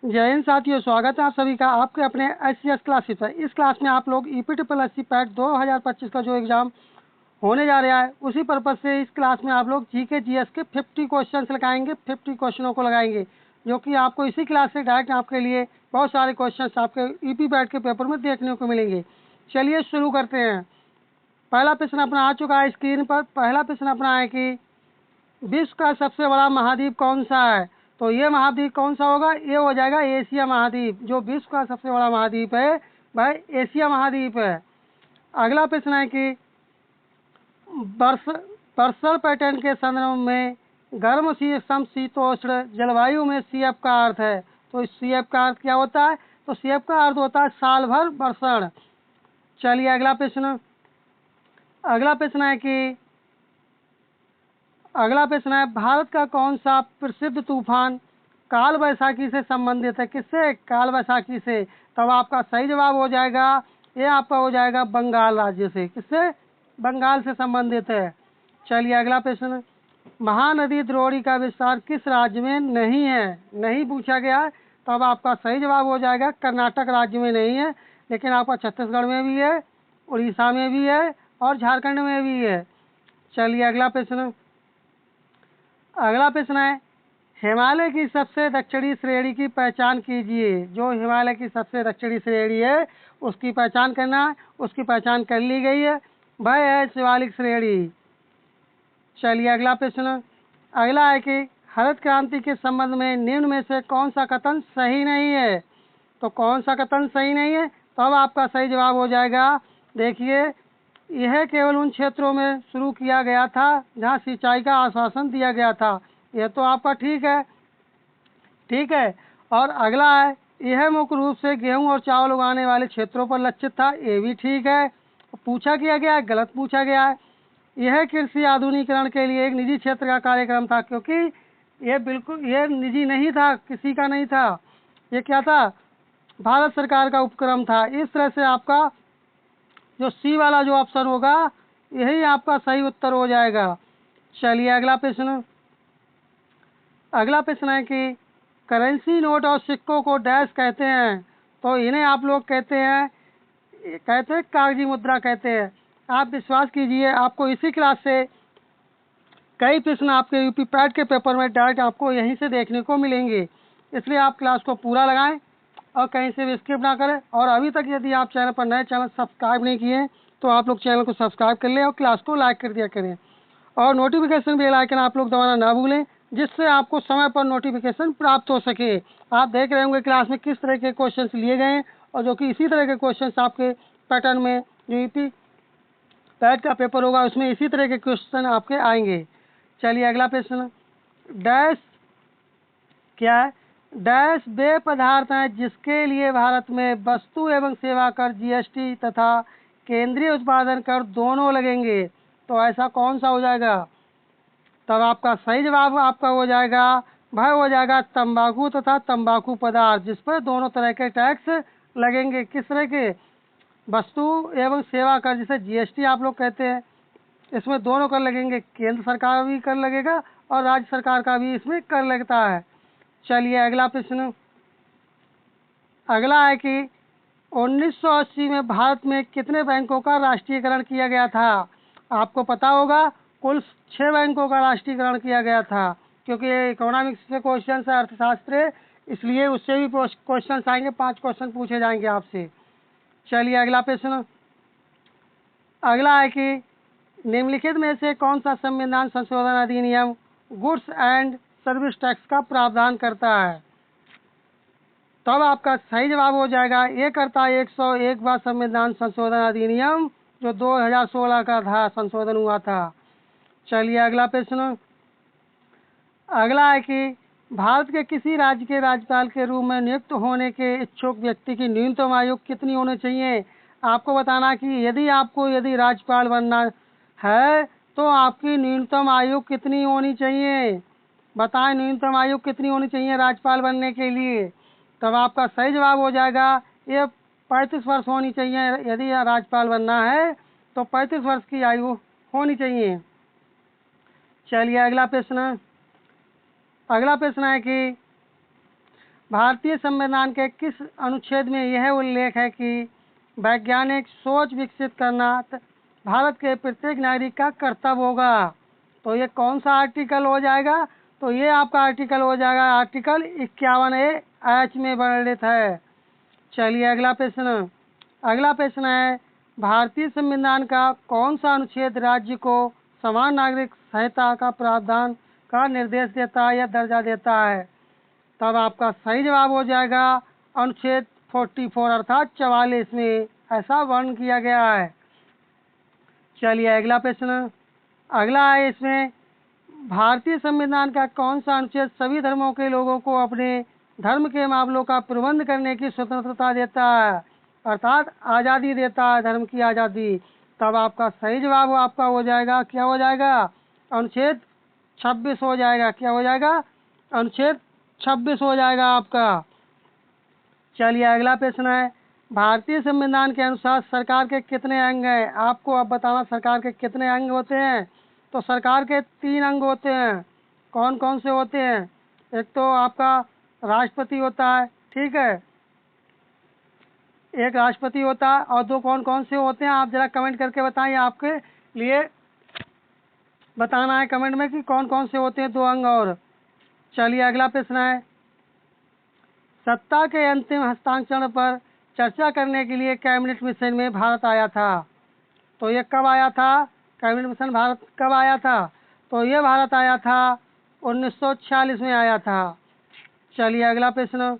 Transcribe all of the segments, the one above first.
जय हिंद साथियों, स्वागत है आप सभी का आपके अपने एचसीएस क्लासेस पर। इस क्लास में आप लोग ईपीट्रिपल पैट 2025 का जो एग्ज़ाम होने जा रहा है, उसी पर्पज़ से इस क्लास में आप लोग जीके जीएस के 50 क्वेश्चंस लगाएंगे, 50 क्वेश्चनों को लगाएंगे, जो कि आपको इसी क्लास से डायरेक्ट आपके लिए बहुत सारे क्वेश्चंस आपके ईपी पैट के पेपर में देखने को मिलेंगे। चलिए शुरू करते हैं। पहला प्रश्न अपना आ चुका है स्क्रीन पर। पहला प्रश्न अपना है कि विश्व का सबसे बड़ा महाद्वीप कौन सा है? तो ये महाद्वीप कौन सा होगा? ये हो जाएगा एशिया महाद्वीप। जो विश्व का सबसे बड़ा महाद्वीप है वह एशिया महाद्वीप है। अगला प्रश्न है कि बर्सल पैटर्न के संदर्भ में गर्म समशीतोष्ण जलवायु में सीएफ का अर्थ है। तो सीएफ का अर्थ क्या होता है? तो सीएफ का अर्थ होता है साल भर बरसण। चलिए अगला प्रश्न है भारत का कौन सा प्रसिद्ध तूफान काल वैशाखी से संबंधित है? किससे? काल वैशाखी से। तब आपका सही जवाब हो जाएगा, ये आपका हो जाएगा बंगाल राज्य से। किससे? बंगाल से संबंधित है। चलिए अगला प्रश्न, महानदी द्रोणी का विस्तार किस राज्य में नहीं है? नहीं पूछा गया है। तब आपका सही जवाब हो जाएगा कर्नाटक राज्य में नहीं है, लेकिन आपका छत्तीसगढ़ में भी है, उड़ीसा में भी है और झारखंड में भी है। चलिए अगला प्रश्न है हिमालय की सबसे दक्षिणी श्रेणी की पहचान कीजिए। जो हिमालय की सबसे दक्षिणी श्रेणी है उसकी पहचान करना है। उसकी पहचान कर ली गई है, वह है शिवालिक श्रेणी। चलिए अगला है कि हरित क्रांति के संबंध में निम्न में से कौन सा कथन सही नहीं है? तो कौन सा कथन सही नहीं है? तब आपका सही जवाब हो जाएगा, देखिए, यह केवल उन क्षेत्रों में शुरू किया गया था जहां सिंचाई का आश्वासन दिया गया था। यह तो आपका ठीक है। और अगला है, यह मुख्य रूप से गेहूं और चावल उगाने वाले क्षेत्रों पर लक्षित था। ये भी ठीक है। पूछा किया गया है, गलत पूछा गया है। यह कृषि आधुनिकीकरण के लिए एक निजी क्षेत्र का कार्यक्रम था, क्योंकि ये निजी नहीं था, किसी का नहीं था। ये क्या था? भारत सरकार का उपक्रम था। इस तरह से आपका जो सी वाला जो ऑप्शन होगा यही आपका सही उत्तर हो जाएगा। चलिए अगला प्रश्न है कि करेंसी नोट और सिक्कों को डैश कहते हैं। तो इन्हें आप लोग कहते हैं कागजी मुद्रा कहते हैं। आप विश्वास कीजिए, आपको इसी क्लास से कई प्रश्न आपके यूपी पैट के पेपर में डायरेक्ट आपको यहीं से देखने को मिलेंगे। इसलिए आप क्लास को पूरा लगाएं और कहीं से भी स्किप ना करें। और अभी तक यदि आप चैनल पर नए, चैनल सब्सक्राइब नहीं किए तो आप लोग चैनल को सब्सक्राइब कर लें और क्लास को लाइक कर दिया करें। और नोटिफिकेशन बेल आइकन आप लोग दबाना ना भूलें, जिससे आपको समय पर नोटिफिकेशन प्राप्त हो सके। आप देख रहे होंगे क्लास में किस तरह के क्वेश्चन लिए गए हैं, और जो कि इसी तरह के क्वेश्चन आपके पैटर्न में जो यूपी पैट का पेपर होगा उसमें इसी तरह के क्वेश्चन आपके आएंगे। चलिए अगला प्रश्न, डैश क्या है? डैश वे पदार्थ हैं जिसके लिए भारत में वस्तु एवं सेवा कर जीएसटी तथा केंद्रीय उत्पादन कर दोनों लगेंगे। तो ऐसा कौन सा हो जाएगा? तब आपका सही जवाब आपका हो जाएगा, वह हो जाएगा तंबाकू तथा तंबाकू पदार्थ, जिस पर दोनों तरह के टैक्स लगेंगे। किस तरह के? वस्तु एवं सेवा कर, जिसे जीएसटी आप लोग कहते हैं। इसमें दोनों कर लगेंगे, केंद्र सरकार भी कर लगेगा और राज्य सरकार का भी इसमें कर लगता है। चलिए अगला है कि 1980 में भारत में कितने बैंकों का राष्ट्रीयकरण किया गया था? आपको पता होगा, कुल 6 बैंकों का राष्ट्रीयकरण किया गया था। क्योंकि ये इकोनॉमिक्स से क्वेश्चन है, अर्थशास्त्र, इसलिए उससे भी क्वेश्चन आएंगे। 5 क्वेश्चन पूछे जाएंगे आपसे। चलिए अगला है कि निम्नलिखित में से कौन सा संविधान संशोधन अधिनियम गुड्स एंड सर्विस टैक्स का प्रावधान करता है? तब आपका सही जवाब हो जाएगा, ये करता है 101वां संविधान संशोधन अधिनियम, जो 2016 का था, संशोधन हुआ था। चलिए अगला है कि भारत के किसी राज्य के राज्यपाल के रूप में नियुक्त होने के इच्छुक व्यक्ति की न्यूनतम आयु कितनी होनी चाहिए? आपको बताना कि यदि राज्यपाल बनना है तो आपकी न्यूनतम आयु कितनी होनी चाहिए? बताएं, न्यूनतम आयु कितनी होनी चाहिए राज्यपाल बनने के लिए? तब आपका सही जवाब हो जाएगा, ये 35 वर्ष होनी चाहिए। यदि राज्यपाल बनना है तो 35 वर्ष की आयु होनी चाहिए। चलिए अगला प्रश्न है कि भारतीय संविधान के किस अनुच्छेद में यह उल्लेख है कि वैज्ञानिक सोच विकसित करना भारत के प्रत्येक नागरिक का कर्तव्य होगा? तो ये कौन सा आर्टिकल हो जाएगा? तो ये आपका आर्टिकल हो जाएगा आर्टिकल 51A(H) में वर्णित है। चलिए अगला प्रश्न। अगला प्रश्न है, भारतीय संविधान का कौन सा अनुच्छेद राज्य को समान नागरिक संहिता का प्रावधान का निर्देश देता है या दर्जा देता है? तब आपका सही जवाब हो जाएगा अनुच्छेद 44 अर्थात 44 में ऐसा वर्णन किया गया है। चलिए अगला प्रश्न। अगला है इसमें, भारतीय संविधान का कौन सा अनुच्छेद सभी धर्मों के लोगों को अपने धर्म के मामलों का प्रबंध करने की स्वतंत्रता देता है अर्थात आज़ादी देता है, धर्म की आज़ादी? तब आपका सही जवाब आपका हो जाएगा, क्या हो जाएगा? अनुच्छेद 26 हो जाएगा। क्या हो जाएगा? अनुच्छेद 26 हो जाएगा आपका। चलिए अगला प्रश्न है, भारतीय संविधान के अनुसार सरकार के कितने अंग हैं? आपको अब बताना सरकार के कितने अंग होते हैं। तो सरकार के 3 अंग होते हैं। कौन कौन से होते हैं? एक तो आपका राष्ट्रपति होता है, ठीक है, एक राष्ट्रपति होता है, और 2 कौन कौन से होते हैं आप जरा कमेंट करके बताइए। आपके लिए बताना है कमेंट में कि कौन कौन से होते हैं 2 अंग। और चलिए अगला प्रश्न है, सत्ता के अंतिम हस्तांतरण पर चर्चा करने के लिए कैबिनेट मिशन में भारत आया था। तो ये कब आया था? कैबिनेट मिशन भारत कब आया था? तो ये भारत आया था 1946 में आया था। चलिए अगला प्रश्न।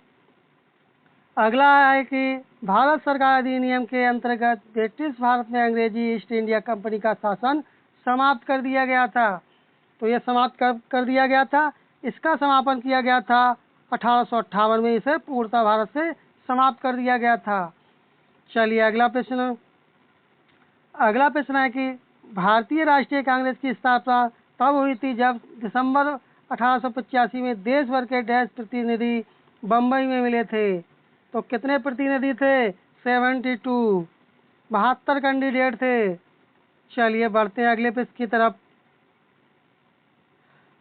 अगला है कि भारत सरकार अधिनियम के अंतर्गत ब्रिटिश भारत में अंग्रेजी ईस्ट इंडिया कंपनी का शासन समाप्त कर दिया गया था। तो ये समाप्त कर दिया गया था। इसका समापन किया गया था 1858 में। इसे पूर्णतः भारत से समाप्त कर दिया गया था। चलिए अगला प्रश्न। अगला प्रश्न है कि भारतीय राष्ट्रीय कांग्रेस की स्थापना तब हुई थी जब दिसंबर 1885 में देश भर के डैश प्रतिनिधि बम्बई में मिले थे। तो कितने प्रतिनिधि थे? 72, 72 कैंडिडेट थे। चलिए बढ़ते हैं अगले प्रश्न की तरफ।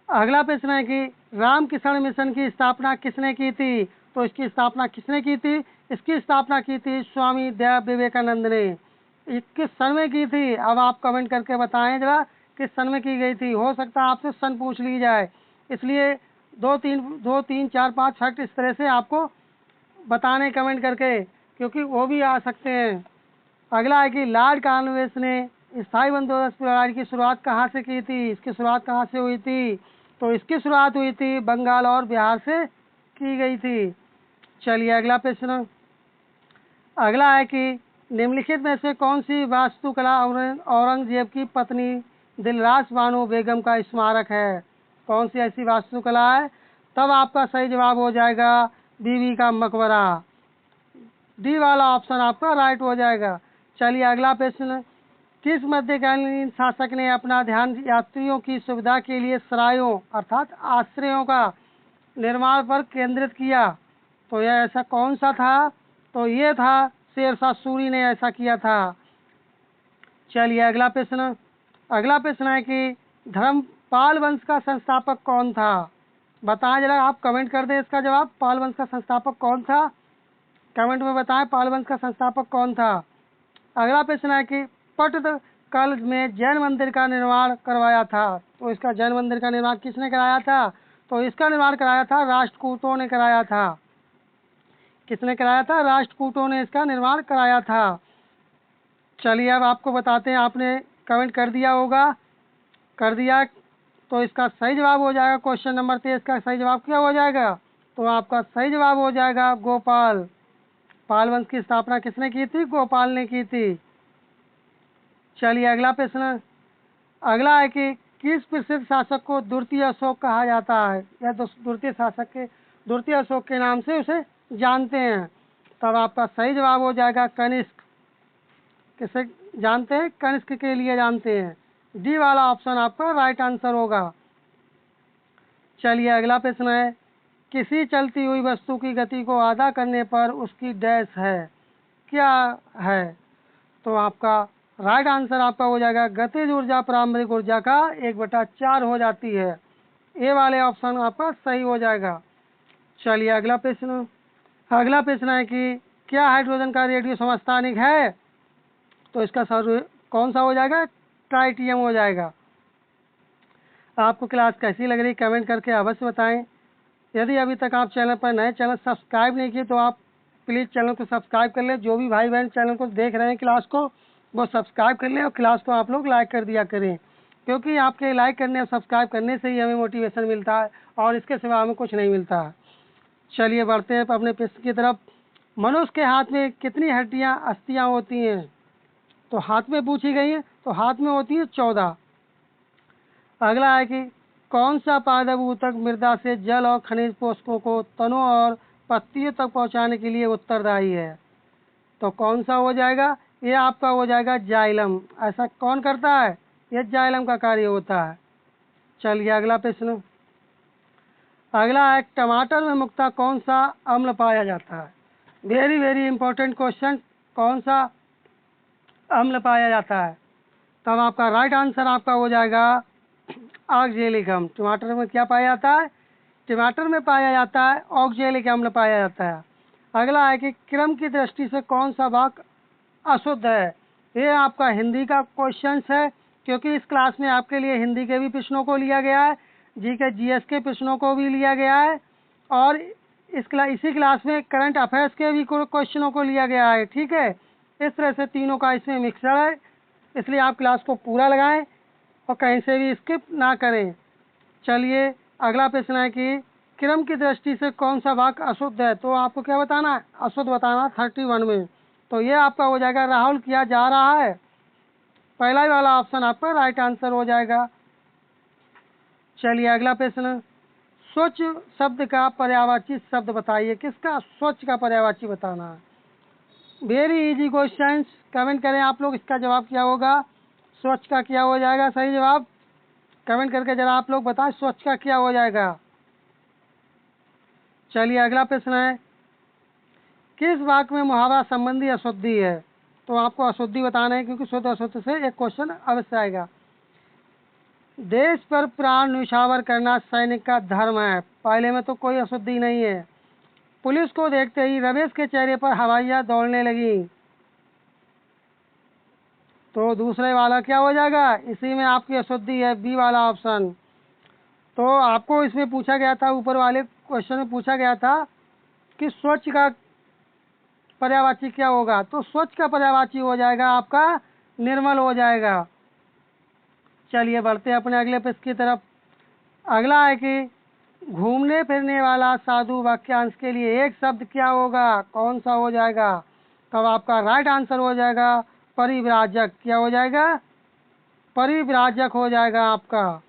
अगला प्रश्न है कि रामकृष्ण मिशन की स्थापना किसने की थी? तो इसकी स्थापना किसने की थी? इसकी स्थापना की थी स्वामी दयाल विवेकानंद ने। 21 सन में की थी। अब आप कमेंट करके बताएं जरा किस सन में की गई थी। हो सकता है आपसे सन पूछ ली जाए, इसलिए 2 3 4 5 फैक्ट इस तरह से आपको बताने कमेंट करके, क्योंकि वो भी आ सकते हैं। अगला है कि लॉर्ड कॉर्नवालिस ने स्थायी बंदोबस्त प्रणाली की शुरुआत कहाँ से की थी? इसकी शुरुआत कहाँ से हुई थी? तो इसकी शुरुआत हुई थी बंगाल और बिहार से की गई थी। चलिए अगला प्रश्न। अगला है कि निम्नलिखित में से कौन सी वास्तुकला औरंगजेब की पत्नी दिलरास बानो बेगम का स्मारक है? कौन सी ऐसी वास्तुकला है? तब आपका सही जवाब हो जाएगा बीबी का मकबरा। डी वाला ऑप्शन आपका राइट हो जाएगा। चलिए अगला प्रश्न। किस मध्यकालीन शासक ने अपना ध्यान यात्रियों की सुविधा के लिए सरायों अर्थात आश्रयों का निर्माण पर केंद्रित किया? तो यह ऐसा कौन सा था? तो ये था शेरशाह सूरी ने ऐसा किया था। चलिए अगला प्रश्न। अगला प्रश्न है कि धर्मपाल वंश का संस्थापक कौन था? बताएं जरा, आप कमेंट कर दें इसका जवाब। पाल वंश का संस्थापक कौन था? कमेंट में बताएं पाल वंश का संस्थापक कौन था। अगला प्रश्न है कि पट्टदकल में जैन मंदिर का निर्माण करवाया था। तो इसका जैन मंदिर का निर्माण किसने कराया था? तो इसका निर्माण कराया था राष्ट्रकूटों ने कराया था। किसने कराया था? राष्ट्रकूटों ने इसका निर्माण कराया था। चलिए अब आपको बताते हैं, आपने कमेंट कर दिया होगा, कर दिया, तो इसका सही जवाब हो जाएगा क्वेश्चन नंबर 23 का सही जवाब क्या हो जाएगा? तो आपका सही जवाब हो जाएगा गोपाल। पाल वंश की स्थापना किसने की थी? गोपाल ने की थी। चलिए अगला प्रश्न। अगला है कि किस प्रसिद्ध शासक को द्वितीय अशोक कहा जाता है? या द्वितीय शासक के द्वितीय अशोक के नाम से उसे जानते हैं। तब आपका सही जवाब हो जाएगा कनिष्क। किसे जानते हैं? कनिष्क के लिए जानते हैं। डी वाला ऑप्शन आपका राइट आंसर होगा। चलिए अगला प्रश्न है, किसी चलती हुई वस्तु की गति को आधा करने पर उसकी डैश है, क्या है? तो आपका राइट आंसर आपका हो जाएगा गतिज ऊर्जा प्रारंभिक ऊर्जा का 1/4 हो जाती है। ए वाले ऑप्शन आपका सही हो जाएगा। चलिए अगला प्रश्न। अगला प्रश्न है कि क्या हाइड्रोजन का रेडियो समस्थानिक है? तो इसका सर कौन सा हो जाएगा? ट्राइटियम हो जाएगा। आपको क्लास कैसी लग रही कमेंट करके अवश्य बताएं। यदि अभी तक आप चैनल पर नए, चैनल सब्सक्राइब नहीं किए तो आप प्लीज़ चैनल को सब्सक्राइब कर लें। जो भी भाई बहन चैनल को देख रहे हैं क्लास को, वो सब्सक्राइब कर लें और क्लास को आप लोग लाइक कर दिया करें, क्योंकि आपके लाइक करने और सब्सक्राइब करने से ही हमें मोटिवेशन मिलता है और इसके सिवा हमें कुछ नहीं मिलता है। चलिए बढ़ते हैं अपने प्रश्न की तरफ। मनुष्य के हाथ में कितनी हड्डियाँ अस्थियाँ होती हैं? तो हाथ में पूछी गई हैं, तो हाथ में होती है 14। अगला है कि कौन सा पादप ऊतक मृदा से जल और खनिज पोषकों को तनों और पत्तियों तक पहुंचाने के लिए उत्तरदायी है? तो कौन सा हो जाएगा? ये आपका हो जाएगा जाइलम। ऐसा कौन करता है? ये जाइलम का कार्य होता है। चलिए अगला प्रश्न। अगला है टमाटर में मुख्यतः कौन सा अम्ल पाया जाता है? Very very important question. कौन सा अम्ल पाया जाता है? तब आपका राइट आंसर आपका हो जाएगा ऑक्जेलिक अम्ल। टमाटर में क्या पाया जाता है? टमाटर में पाया जाता है ऑक्जेलिक अम्ल पाया जाता है। अगला है कि क्रम की दृष्टि से कौन सा वाक्य अशुद्ध है? ये आपका हिंदी का क्वेश्चन है, क्योंकि इस क्लास में आपके लिए हिंदी के भी प्रश्नों को लिया गया है, जी के जीएस के प्रश्नों को भी लिया गया है, और इसी क्लास में करंट अफेयर्स के भी क्वेश्चनों को लिया गया है। ठीक है, इस तरह से तीनों का इसमें मिक्सर है, इसलिए आप क्लास को पूरा लगाएं और कहीं से भी स्किप ना करें। चलिए अगला प्रश्न है कि क्रम की दृष्टि से कौन सा वाक्य अशुद्ध है? तो आपको क्या बताना है? अशुद्ध बताना 31 में। तो ये आपका हो जाएगा राहुल किया जा रहा है। पहला ही वाला ऑप्शन आपका राइट आंसर हो जाएगा। चलिए अगला प्रश्न। स्वच्छ शब्द का पर्यायवाची शब्द बताइए। किसका? स्वच्छ का पर्यायवाची बताना है। Very easy question. कमेंट करें आप लोग, इसका जवाब क्या होगा? स्वच्छ का क्या हो जाएगा सही जवाब? कमेंट करके जरा आप लोग बताएं स्वच्छ का क्या हो जाएगा। चलिए अगला प्रश्न है, किस वाक्य में मुहावरा संबंधी अशुद्धि है? तो आपको अशुद्धि बताना है, क्योंकि शुद्ध अशुद्ध से एक क्वेश्चन अवश्य आएगा। देश पर प्राण न्यौछावर करना सैनिक का धर्म है। पहले में तो कोई अशुद्धि नहीं है। पुलिस को देखते ही रमेश के चेहरे पर हवाइयाँ दौड़ने लगी। तो दूसरे वाला क्या हो जाएगा? इसी में आपकी अशुद्धि है, बी वाला ऑप्शन। तो आपको इसमें पूछा गया था, ऊपर वाले क्वेश्चन में पूछा गया था कि स्वच्छ का पर्यायवाची क्या होगा? तो स्वच्छ का पर्यायवाची हो जाएगा आपका निर्मल हो जाएगा। चलिए बढ़ते हैं अपने अगले प्रश्न की तरफ। अगला है कि घूमने फिरने वाला साधु वाक्यांश के लिए एक शब्द क्या होगा? कौन सा हो जाएगा? तब आपका राइट आंसर हो जाएगा परिव्राजक। क्या हो जाएगा? परिव्राजक हो जाएगा आपका।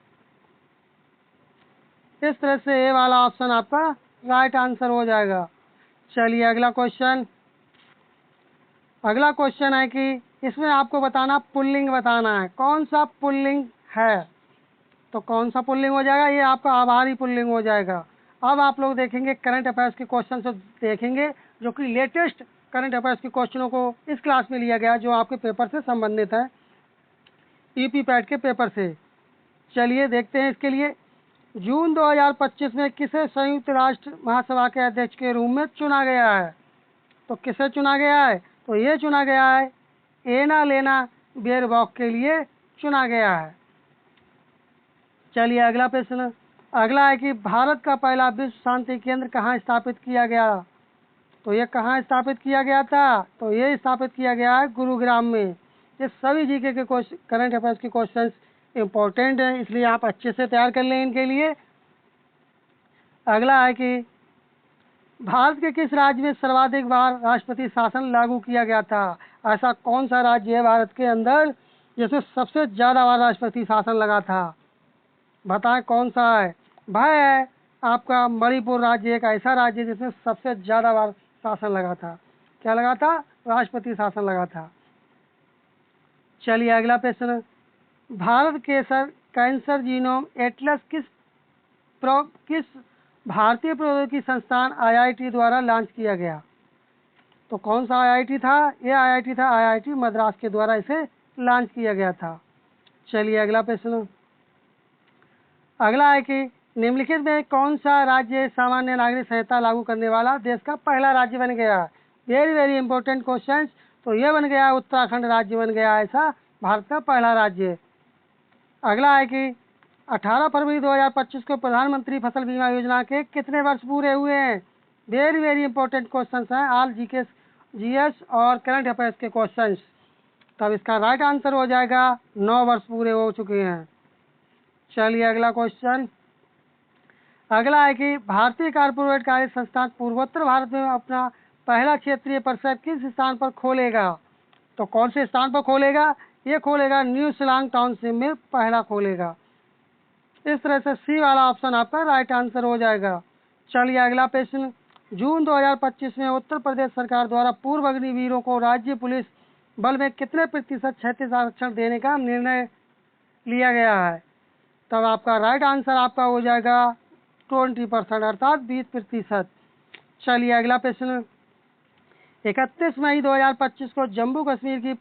इस तरह से ए वाला ऑप्शन आपका राइट आंसर हो जाएगा। चलिए अगला क्वेश्चन। अगला क्वेश्चन है कि इसमें आपको बताना पुल्लिंग बताना है। कौन सा पुल्लिंग है? तो कौन सा पुल्लिंग हो जाएगा? ये आपका आभारी पुल्लिंग हो जाएगा। अब आप लोग देखेंगे करंट अफेयर्स के क्वेश्चन से देखेंगे, जो कि लेटेस्ट करंट अफेयर्स के क्वेश्चनों को इस क्लास में लिया गया, जो आपके पेपर से संबंधित है, ईपी पैट के पेपर से। चलिए देखते हैं इसके लिए। जून 2025 में किसे संयुक्त राष्ट्र महासभा के अध्यक्ष के रूप में चुना गया है? तो किसे चुना गया है? तो ये चुना गया है एना लेना बेयरबॉक के लिए चुना गया है। चलिए अगला प्रश्न। अगला है कि भारत का पहला विश्व शांति केंद्र कहाँ स्थापित किया गया? तो ये कहाँ स्थापित किया गया था? तो ये स्थापित किया गया है गुरुग्राम में। ये सभी जीके के करंट अफेयर्स के क्वेश्चंस इम्पोर्टेंट हैं, इसलिए आप अच्छे से तैयार कर लें इनके लिए। अगला है कि भारत के किस राज्य में सर्वाधिक बार राष्ट्रपति शासन लागू किया गया था? ऐसा कौन सा राज्य है भारत के अंदर जिसमें सबसे ज़्यादा बार राष्ट्रपति शासन लगा था? बताएं कौन सा है? भाई है आपका मणिपुर राज्य एक ऐसा राज्य है जिसमें सबसे ज़्यादा बार शासन लगा था। क्या लगा था? राष्ट्रपति शासन लगा था। चलिए अगला प्रश्न। भारत के कैंसर जीनोम एटलस किस भारतीय प्रौद्योगिकी संस्थान आईआईटी द्वारा लॉन्च किया गया? तो कौन सा आईआईटी था? ये आईआईटी था आईआईटी मद्रास के द्वारा इसे लॉन्च किया गया था। चलिए अगला प्रश्न। अगला है कि निम्नलिखित में कौन सा राज्य सामान्य नागरिक संहिता लागू करने वाला देश का पहला राज्य बन गया? Very very important question. तो ये बन गया उत्तराखंड राज्य बन गया ऐसा भारत का पहला राज्य। अगला है कि 18 फरवरी 2025 को प्रधानमंत्री फसल बीमा योजना के कितने वर्ष पूरे हुए हैं? वेरी वेरी इंपॉर्टेंट क्वेश्चंस हैं, ऑल जीएस और करंट अफेयर्स के क्वेश्चंस। तब इसका राइट आंसर हो जाएगा 9 वर्ष पूरे हो चुके हैं। चलिए अगला क्वेश्चन। अगला है कि भारतीय कारपोरेट कार्य संस्थान पूर्वोत्तर भारत में अपना पहला क्षेत्रीय परिसर किस स्थान पर खोलेगा? तो कौन से स्थान पर खोलेगा? ये खोलेगा न्यू शिलांग टाउनशिप में पहला खोलेगा। इस तरह से सी वाला ऑप्शन आपका राइट आंसर हो जाएगा। चलिए अगला प्रश्न। जून 2025 में उत्तर प्रदेश सरकार द्वारा पूर्व अग्निवीरों को राज्य पुलिस बल में कितने प्रतिशत क्षैतिज आरक्षण देने का निर्णय लिया गया है? तब आपका राइट आंसर आपका हो जाएगा 20% अर्थात 20%। चलिए अगला प्रश्न। 31 मई 2025 को जम्मू कश्मीर की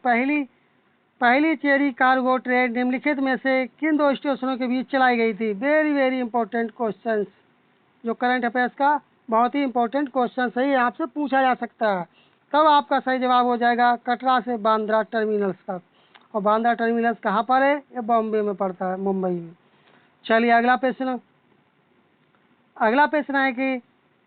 पहली चेरी कार्गो ट्रेन निम्नलिखित में से किन 2 स्टेशनों के बीच चलाई गई थी? वेरी वेरी इंपॉर्टेंट क्वेश्चंस, जो करंट अफेयर्स का बहुत ही इंपॉर्टेंट क्वेश्चन सही आपसे पूछा जा सकता है। तब आपका सही जवाब हो जाएगा कटरा से बांद्रा टर्मिनल्स का। और बांद्रा टर्मिनल्स कहाँ पर है? ये बॉम्बे में पड़ता है, मुंबई में। चलिए अगला प्रश्न। अगला प्रश्न है कि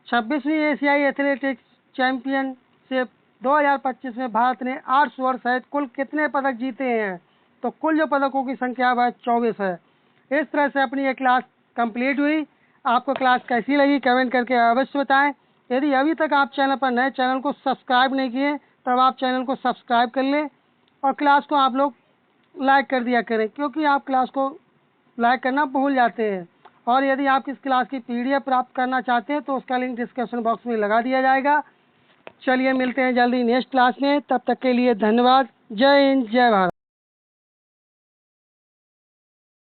26वीं एशियाई एथलेटिक्स चैंपियनशिप 2025 में भारत ने 8 स्वर्ण सहित कुल कितने पदक जीते हैं? तो कुल जो पदकों की संख्या वह 24 है। इस तरह से अपनी ये क्लास कंप्लीट हुई। आपको क्लास कैसी लगी कमेंट करके अवश्य बताएं। यदि अभी तक आप चैनल पर नए चैनल को सब्सक्राइब नहीं किए तब आप चैनल को सब्सक्राइब कर लें और क्लास को आप लोग लाइक कर दिया करें, क्योंकि आप क्लास को लाइक करना भूल जाते हैं। और यदि आप इस क्लास की PDF प्राप्त करना चाहते हैं तो उसका लिंक डिस्क्रिप्शन बॉक्स में लगा दिया जाएगा। चलिए मिलते हैं जल्दी नेक्स्ट क्लास में, तब तक के लिए धन्यवाद। जय हिंद, जय भारत।